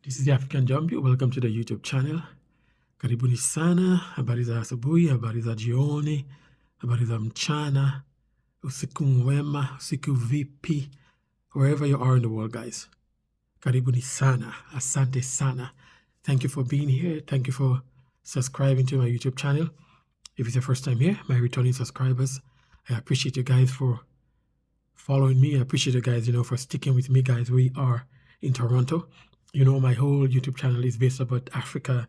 This is the African Jumpy. Welcome to the YouTube channel. Karibuni sana. Habari za asubuhi, habari za jioni, habari za mchana, usiku mwema, usiku vipi, wherever you are in the world, guys. Karibuni sana. Asante sana. Thank you for being here. Thank you for subscribing to my YouTube channel. If it's your first time here, my returning subscribers, I appreciate you guys for following me. I appreciate you guys, for sticking with me, guys. We are in Toronto. My whole YouTube channel is based about Africa,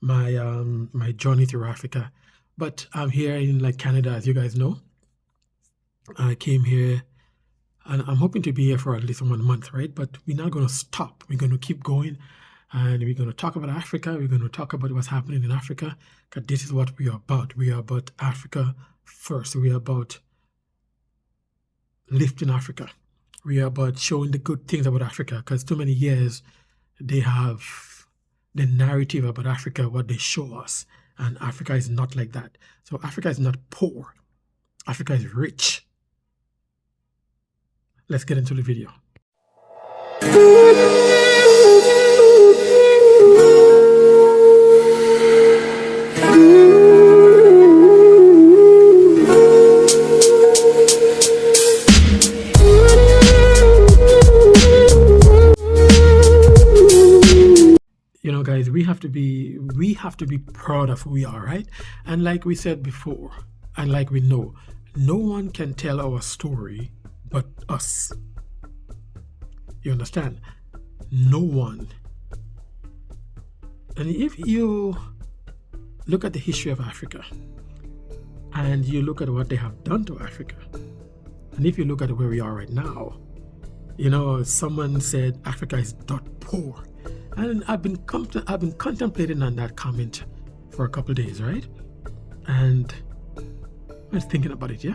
my journey through Africa. But I'm here in Canada, as you guys know. I came here and I'm hoping to be here for at least 1 month, right? But we're not going to stop. We're going to keep going and we're going to talk about Africa. We're going to talk about what's happening in Africa, because this is what we are about. We are about Africa first. We are about lifting Africa. We are about showing the good things about Africa, because too many years they have the narrative about Africa, what they show us, and Africa is not like that. So Africa is not poor. Africa is rich. Let's get into the video. Guys, we have to be proud of who we are, right? And like we said before, and like we know, no one can tell our story but us. You understand? No one. And if you look at the history of Africa and you look at what they have done to Africa, and if you look at where we are right now, someone said Africa is not poor. And I've been contemplating on that comment for a couple of days, right? And I was thinking about it, yeah?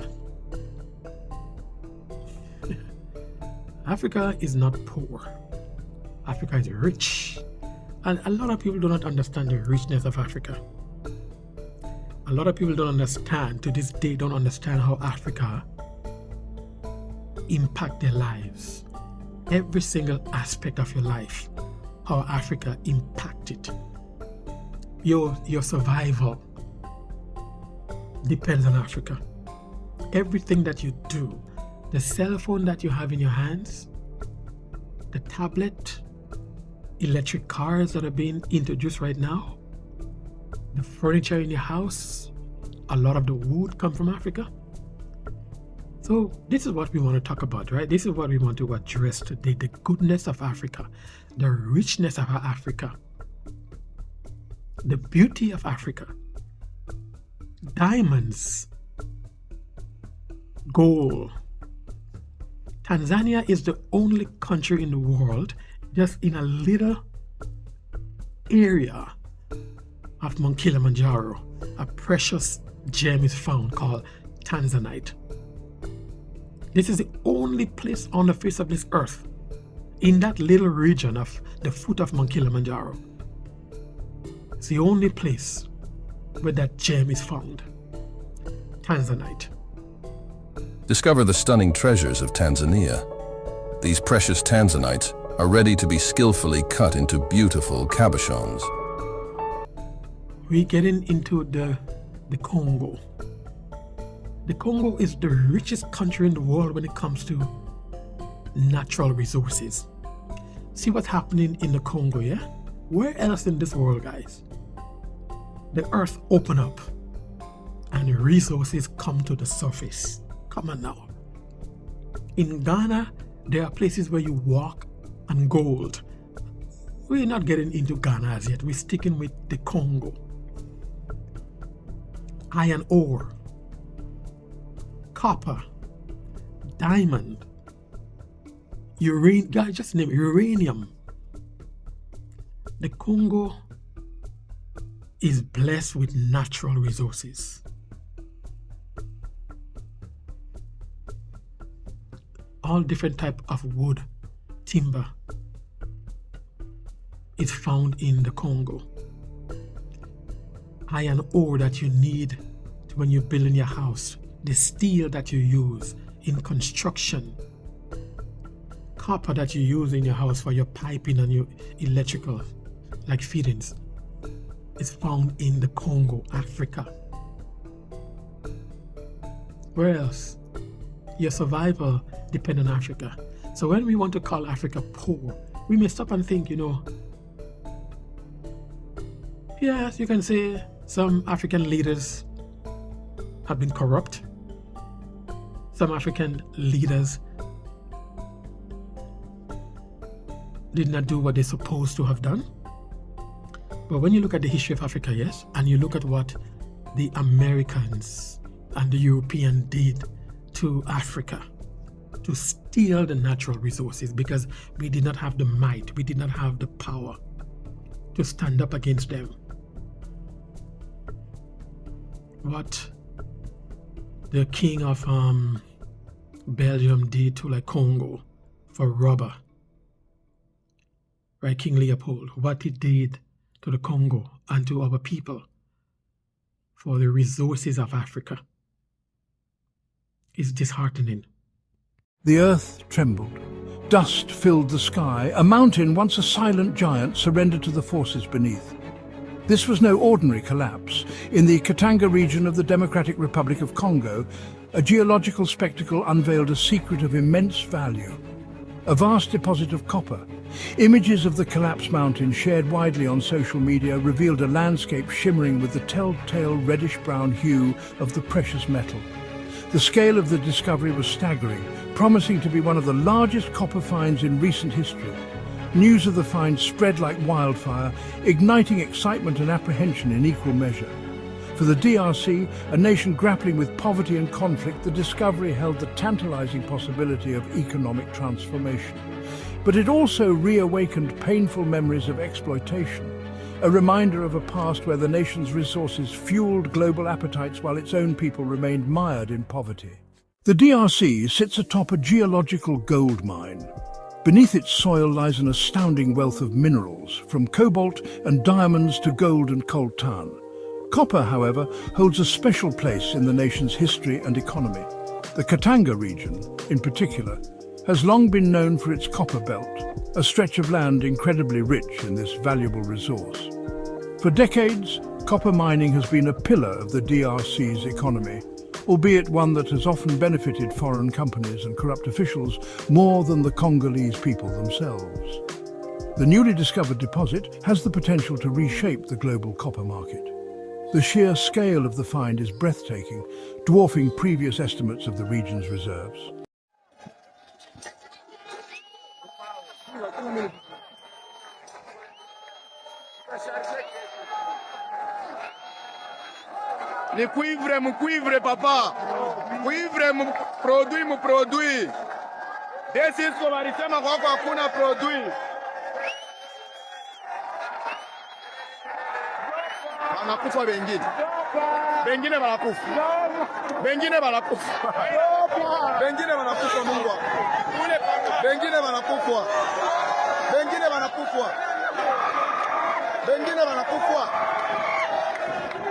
Africa is not poor. Africa is rich. And a lot of people do not understand the richness of Africa. A lot of people don't understand, to this day, don't understand how Africa impacts their lives. Every single aspect of your life. How Africa impacted your survival depends on Africa. Everything that you do, the cell phone that you have in your hands, the tablet, electric cars that are being introduced right now, the furniture in your house, a lot of the wood come from Africa. So this is what we want to talk about, right? This is what we want to address today, the goodness of Africa, the richness of Africa, the beauty of Africa, diamonds, gold. Tanzania is the only country in the world just in a little area of Mount Kilimanjaro. A precious gem is found called Tanzanite. This is the only place on the face of this earth, in that little region of the foot of Mount Kilimanjaro. It's the only place where that gem is found. Tanzanite. Discover the stunning treasures of Tanzania. These precious tanzanites are ready to be skillfully cut into beautiful cabochons. We're getting into the Congo. The Congo is the richest country in the world when it comes to natural resources. See what's happening in the Congo, yeah? Where else in this world, guys? The earth open up and resources come to the surface. Come on now. In Ghana, there are places where you walk on gold. We're not getting into Ghana as yet. We're sticking with the Congo. Iron ore, copper, diamond, uranium, guys, just name it, uranium. The Congo is blessed with natural resources. All different type of wood, timber is found in the Congo. Iron ore that you need when you're building your house, the steel that you use in construction, copper that you use in your house for your piping and your electrical, like fittings, is found in the Congo, Africa. Where else? Your survival depends on Africa. So when we want to call Africa poor, we may stop and think, yes, you can say some African leaders have been corrupt. Some African leaders did not do what they're supposed to have done. But when you look at the history of Africa, yes, and you look at what the Americans and the Europeans did to Africa to steal the natural resources, because we did not have the might, we did not have the power to stand up against them. What the king of Belgium did to like Congo for rubber, right? King Leopold, what he did to the Congo and to our people for the resources of Africa is disheartening. The earth trembled. Dust filled the sky. A mountain, once a silent giant, surrendered to the forces beneath. This was no ordinary collapse. In the Katanga region of the Democratic Republic of Congo, a geological spectacle unveiled a secret of immense value. A vast deposit of copper. Images of the collapsed mountain shared widely on social media revealed a landscape shimmering with the telltale reddish-brown hue of the precious metal. The scale of the discovery was staggering, promising to be one of the largest copper finds in recent history. News of the find spread like wildfire, igniting excitement and apprehension in equal measure. For the DRC, a nation grappling with poverty and conflict, the discovery held the tantalizing possibility of economic transformation. But it also reawakened painful memories of exploitation, a reminder of a past where the nation's resources fueled global appetites while its own people remained mired in poverty. The DRC sits atop a geological gold mine. Beneath its soil lies an astounding wealth of minerals, from cobalt and diamonds to gold and coltan. Copper, however, holds a special place in the nation's history and economy. The Katanga region, in particular, has long been known for its copper belt, a stretch of land incredibly rich in this valuable resource. For decades, copper mining has been a pillar of the DRC's economy, albeit one that has often benefited foreign companies and corrupt officials more than the Congolese people themselves. The newly discovered deposit has the potential to reshape the global copper market. The sheer scale of the find is breathtaking, dwarfing previous estimates of the region's reserves. Le cuivre, mon cuivre, papa. Cuivre, mon produit. Desi isko walisema kwako hakuna produit. Wanakufa wengine. Wengine wanakufa. Wengine wanakufa. Wengine wanakufa Mungu. Wengine wanakufa. Wengine wanakufa. Wengine wanakufa.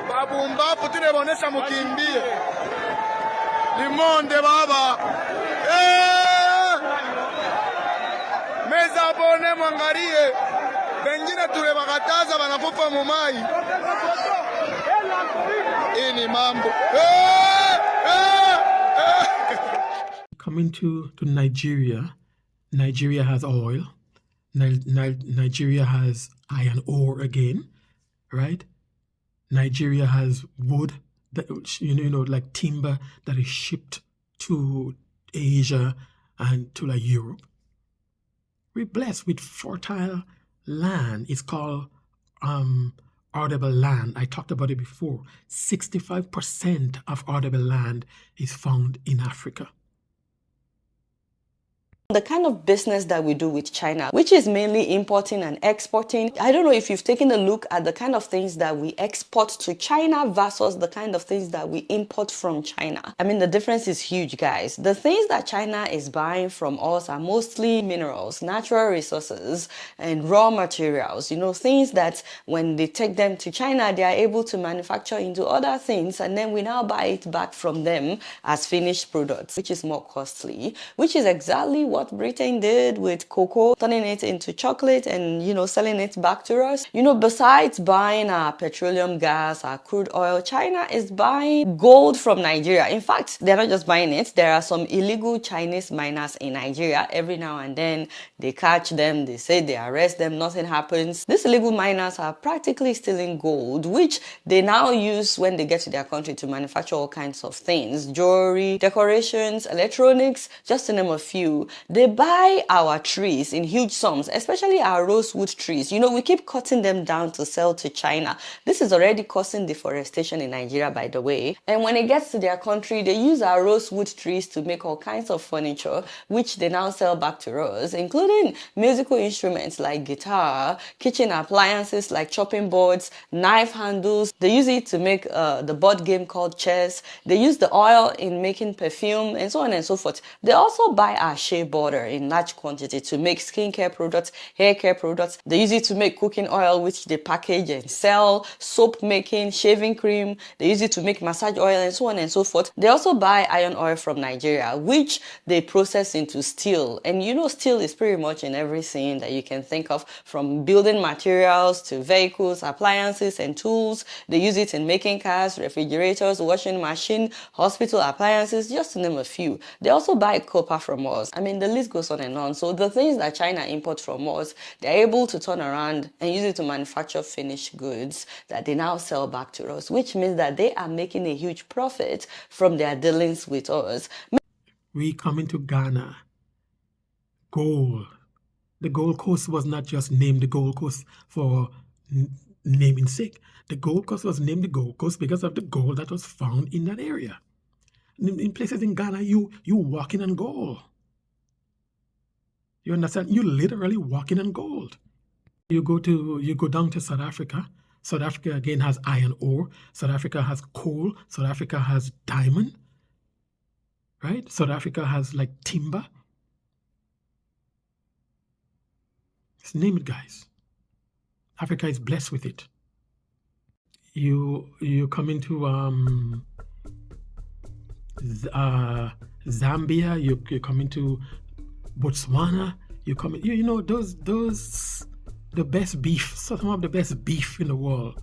Babumbafu tunabonesha mukimbie. Limonde baba. Meza bone mwangalie. Wengine tulebakataza wanakufa mumai. Ini mambo. Coming to Nigeria, Nigeria has oil. Nigeria has iron ore again, right? Nigeria has wood, that, like timber that is shipped to Asia and to like Europe. We're blessed with fertile land. It's called arable land. I talked about it before. 65% of arable land is found in Africa. The kind of business that we do with China, which is mainly importing and exporting. I don't know if you've taken a look at the kind of things that we export to China versus the kind of things that we import from China. I mean, the difference is huge, guys. The things that China is buying from us are mostly minerals, natural resources, and raw materials. Things that when they take them to China, they are able to manufacture into other things, and then we now buy it back from them as finished products, which is more costly, which is exactly what what Britain did with cocoa, turning it into chocolate and, selling it back to us. Besides buying our petroleum gas, our crude oil, China is buying gold from Nigeria. In fact, they're not just buying it. There are some illegal Chinese miners in Nigeria. Every now and then they catch them, they say they arrest them, nothing happens. These illegal miners are practically stealing gold, which they now use when they get to their country to manufacture all kinds of things: jewelry, decorations, electronics, just to name a few. They buy our trees in huge sums, especially our rosewood trees. We keep cutting them down to sell to China. This is already causing deforestation in Nigeria, by the way. And when it gets to their country, they use our rosewood trees to make all kinds of furniture, which they now sell back to us, including musical instruments like guitar, kitchen appliances like chopping boards, knife handles. They use it to make the board game called chess. They use the oil in making perfume, and so on and so forth. They also buy our shea butter in large quantity to make skincare products, hair care products. They use it to make cooking oil, which they package and sell, soap making, shaving cream. They use it to make massage oil, and so on and so forth. They also buy iron ore from Nigeria, which they process into steel. And steel is pretty much in everything that you can think of, from building materials to vehicles, appliances, and tools. They use it in making cars, refrigerators, washing machine, hospital appliances, just to name a few. They also buy copper from us. The list goes on and on. So the things that China imports from us, they're able to turn around and use it to manufacture finished goods that they now sell back to us, which means that they are making a huge profit from their dealings with us. We come into Ghana. Gold. The Gold Coast was not just named the Gold Coast for naming sake. The Gold Coast was named the Gold Coast because of the gold that was found in that area. In places in Ghana, you walking on gold. You understand? You literally walking on gold. You go down to South Africa. South Africa again has iron ore. South Africa has coal. South Africa has diamond. Right? South Africa has like timber. Just name it, guys. Africa is blessed with it. You come into Zambia. You come into Botswana. You come in, those the best beef. Some of the best beef in the world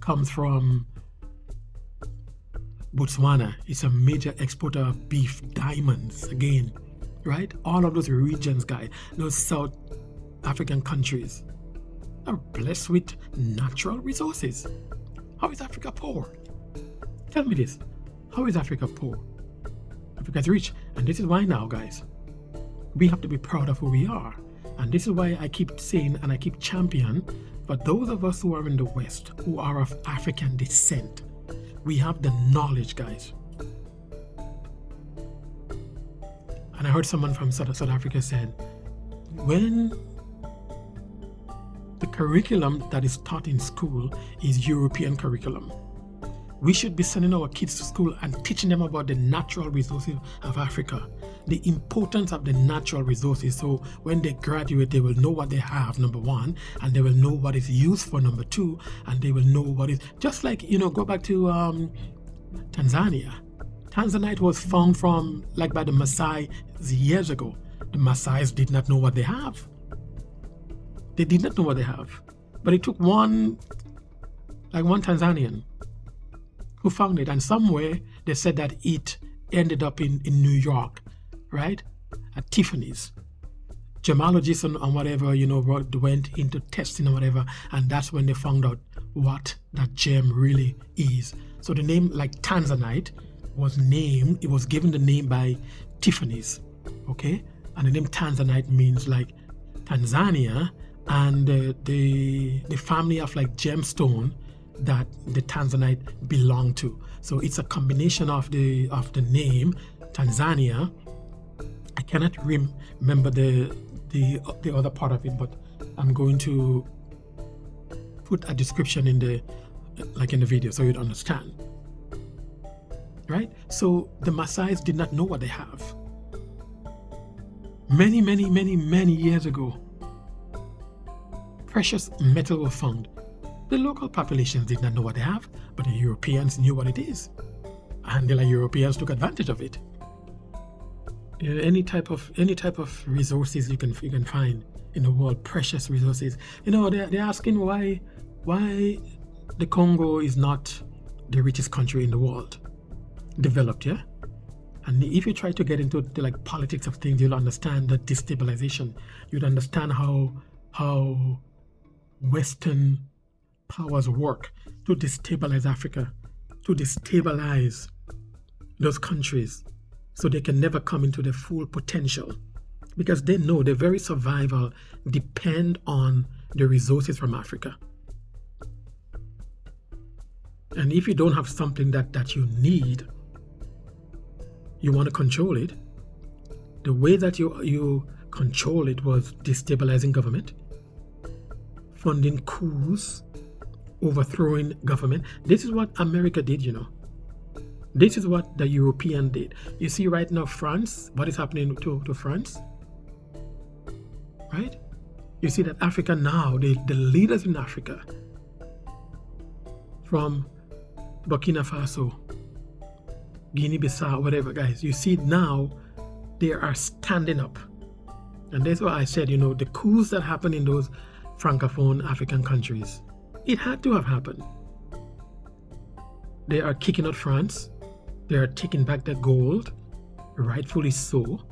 comes from Botswana. It's a major exporter of beef, diamonds again, right? All of those regions, guys, those South African countries are blessed with natural resources. How is Africa poor? Tell me this. How is Africa poor? Africa's rich. And this is why now, guys, we have to be proud of who we are. And this is why I keep saying and I keep championing for those of us who are in the West, who are of African descent. We have the knowledge, guys. And I heard someone from South Africa said, when the curriculum that is taught in school is European curriculum, we should be sending our kids to school and teaching them about the natural resources of Africa, the importance of the natural resources. So when they graduate, they will know what they have, number one, and they will know what is used for, number two, and they will know what is, just like, go back to Tanzania. Tanzanite was found by the Maasai years ago. The Maasais did not know what they have. They did not know what they have. But it took one Tanzanian who found it, and somewhere they said that it ended up in New York, right? At Tiffany's. Gemologists and whatever, went into testing or whatever, and that's when they found out what that gem really is. So the name, like Tanzanite, it was given the name by Tiffany's, okay? And the name Tanzanite means like Tanzania, and the family of like gemstone that the Tanzanite belonged to. So it's a combination of the name Tanzania. I cannot remember the other part of it, but I'm going to put a description in the video so you'd understand. Right? So the Maasais did not know what they have. Many years ago, precious metal were found. The local populations did not know what they have, but the Europeans knew what it is. And the Europeans took advantage of it. any type of resources you can find in the world, precious resources. They're asking why the Congo is not the richest country in the world, developed, yeah. And if you try to get into the politics of things, you'll understand the destabilization. You'd understand how Western powers work to destabilize Africa, to destabilize those countries, so they can never come into their full potential, because they know their very survival depend on the resources from Africa. And if you don't have something that you need, you want to control it. The way that you control it was destabilizing government, funding coups, overthrowing government. This is what America did, This is what the European did. You see right now France, what is happening to France? Right? You see that Africa now, the leaders in Africa, from Burkina Faso, Guinea-Bissau, whatever, guys, you see now they are standing up. And that's why I said, the coups that happen in those Francophone African countries, it had to have happened. They are kicking out France. They are taking back their gold, rightfully so.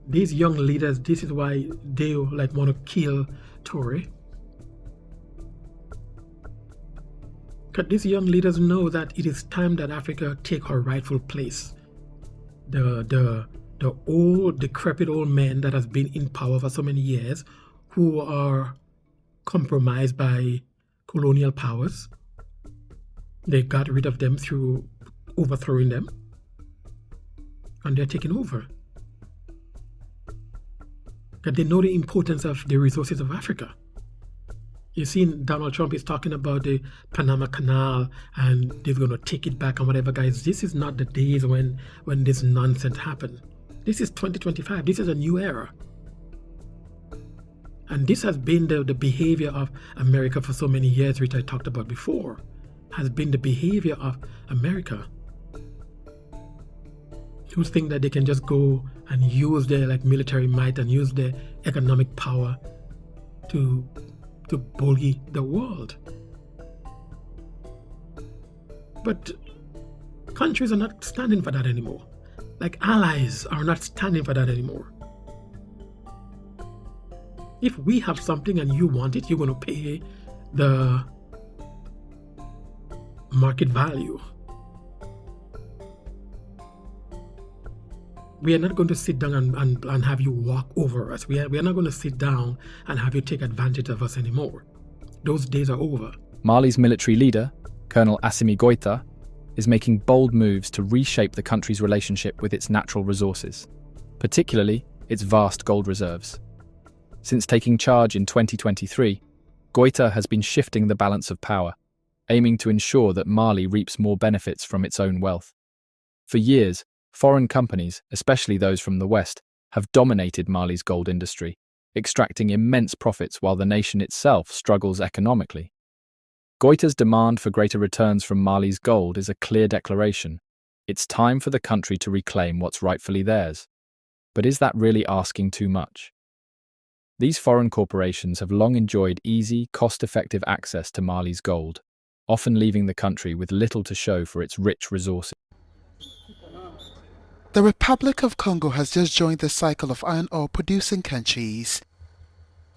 These young leaders, this is why they want to kill Toure. Because these young leaders know that it is time that Africa take her rightful place. The old, decrepit old men that has been in power for so many years, who are compromised by colonial powers. They got rid of them through overthrowing them, and they're taking over. Because they know the importance of the resources of Africa. You see, Donald Trump is talking about the Panama Canal and they're going to take it back and whatever, guys. This is not the days when this nonsense happened. This is 2025. This is a new era. And this has been the behavior of America for so many years, which I talked about before, has been the behavior of America. Who think that they can just go and use their military might and use their economic power to bully the world. But countries are not standing for that anymore. Allies are not standing for that anymore. If we have something and you want it, you're going to pay the market value. We are not going to sit down and have you walk over us. We are not going to sit down and have you take advantage of us anymore. Those days are over. Mali's military leader, Colonel Assimi Goïta, is making bold moves to reshape the country's relationship with its natural resources, particularly its vast gold reserves. Since taking charge in 2023, Goïta has been shifting the balance of power, aiming to ensure that Mali reaps more benefits from its own wealth. For years, foreign companies, especially those from the West, have dominated Mali's gold industry, extracting immense profits while the nation itself struggles economically. Goïta's demand for greater returns from Mali's gold is a clear declaration. It's time for the country to reclaim what's rightfully theirs. But is that really asking too much? These foreign corporations have long enjoyed easy, cost-effective access to Mali's gold, often leaving the country with little to show for its rich resources. The Republic of Congo has just joined the cycle of iron ore producing countries.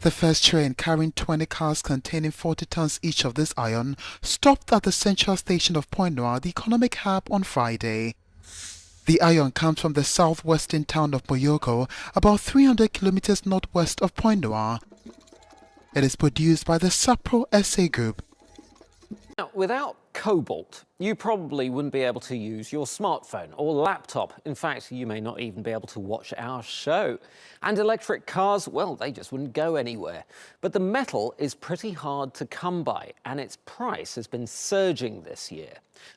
The first train carrying 20 cars containing 40 tons each of this iron stopped at the central station of Pointe-Noire, the economic hub, on Friday. The iron comes from the southwestern town of Moyoko, about 300 kilometers northwest of Pointe-Noire. It is produced by the Sapro SA Group. Now, without Cobalt, you probably wouldn't be able to use your smartphone or laptop. In fact, you may not even be able to watch our show. And electric cars, well, they just wouldn't go anywhere. But the metal is pretty hard to come by, and its price has been surging this year.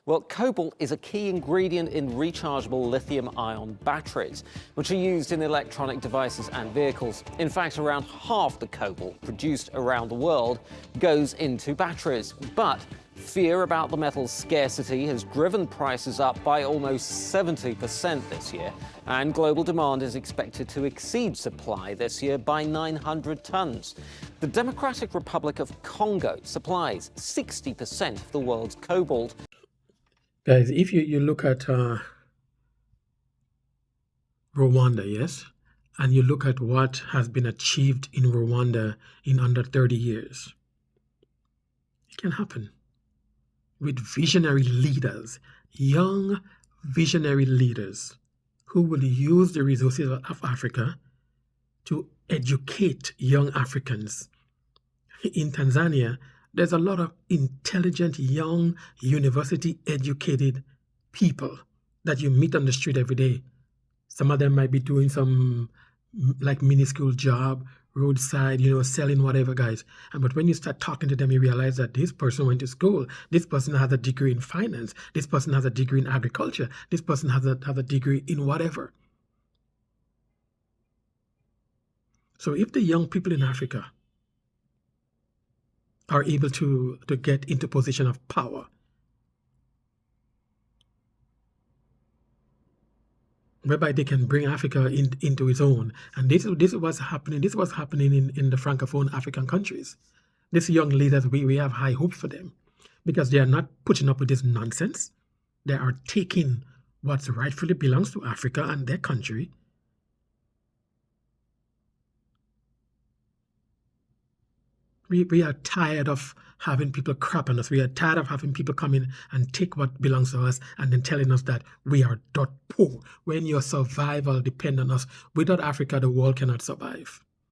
Well, cobalt is a key ingredient in rechargeable lithium-ion batteries, which are used in electronic devices and vehicles. In fact, around half the cobalt produced around the world goes into batteries. But Fear about the metal's scarcity has driven prices up by almost 70% this year, and global demand is expected to exceed supply this year by 900 tons. The Democratic Republic of Congo supplies 60% of the world's cobalt. Guys, if you look at Rwanda, yes, and you look at what has been achieved in Rwanda in under 30 years, it can happen with visionary leaders, young visionary leaders who will use the resources of Africa to educate young Africans. In Tanzania, there's a lot of intelligent, young, university-educated people that you meet on the street every day. Some of them might be doing some like minuscule job, roadside, selling whatever, guys. But when you start talking to them, you realize that this person went to school. This person has a degree in finance. This person has a degree in agriculture. This person has a degree in whatever. So if the young people in Africa are able to get into position of power, whereby they can bring Africa into its own. And this is what's happening. This was happening in the Francophone African countries. These young leaders, we have high hopes for them because they are not putting up with this nonsense. They are taking what rightfully belongs to Africa and their country. We are tired of having people crap on us. We are tired of having people come in and take what belongs to us and then telling us that we are dirt poor when your survival depends on us. Without Africa, the world cannot survive.